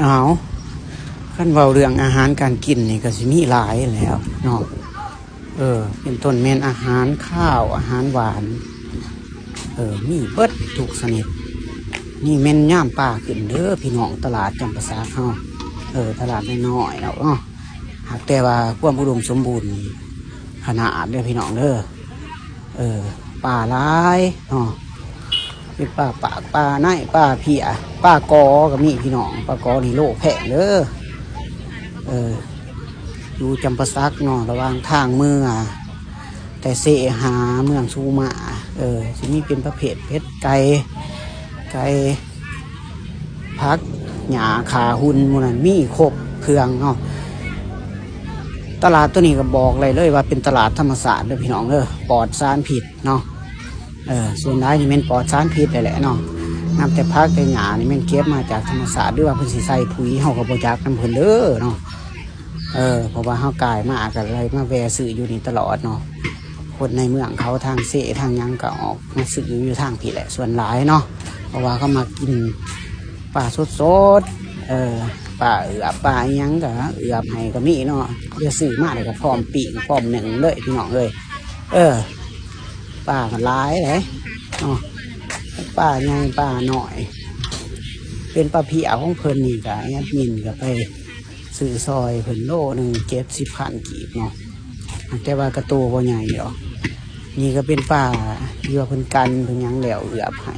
เอาขั้นเบาเรื่องอาหารการกินนี่ก็สิมีหลายแล้วเนาะเป็นต้นเมนอาหารข้าวอาหารหวานมีเบิดถูกสนิทนี่เมนย่ามป่าขึ้นเด้อพี่น้องตลาดจำปาสักเฮาตลาดน้อยๆเนาะหากแต่ว่าความอุดมสมบูรณ์ขนาดเด้อพี่น้องเด้อป่าหลายเนาะเป็นป่าปากป่าไนป่าเพียป่ากอก็มีพี่น้องป่ากอนี่โลแพงเด้ออยู่จำปาสักเนาะระหว่างทางเมืองแต่เสหาเมืองซูมาสิมีเป็นประเภทเพชรไก่พักหญ้าขาหุ่นมูนันมีครบเครื่องเนาะตลาดตัวนี้ก็บอกเลยว่าเป็นตลาดธรรมศาสตร์เด้อพี่น้องปลอดสารพิษเนาะส่วนใหญ่นี่เป็นปลอดสารพิษเลยแหละเนาะนับแต่พักแต่หญ้านี่มันเก็บมาจากธรรมศาสตร์หรือว่าเพิ่นสิใส่ปุ๋ยเฮาก็บ่จักนำเพิ่นเด้อเนาะเพราะว่าเฮากายมาก็เลยมาแวะซื้ออยู่นี่ตลอดเนาะคนในเมืองเขาทางเสทางยังก็ออกมาซื้ออยู่ทางพี่แหละส่วนหลายเนาะเพราะว่าเขามากินปลาสดปลาปลายังก็ให้ก็มีเนาะเดี๋ยวซื้อมาเลยก็พร้อมปีกพร้อมหนึ่งเลยพี่น้องเลยปลามันหลายเลยเนาะปลาใหญ่ปลาหน่อยเป็นปลาเพียของเพิ่นนี่ก็ยัดมินก็ไปซื้อซอยเพิ่นโลหนึ่ง70,000 กีบเนาะแต่ว่ากระตูบ่ใหญ่หรอกนี่ก็เป็นป่าเยื่อเพิ่นกันเพิ่นยังแล้วให้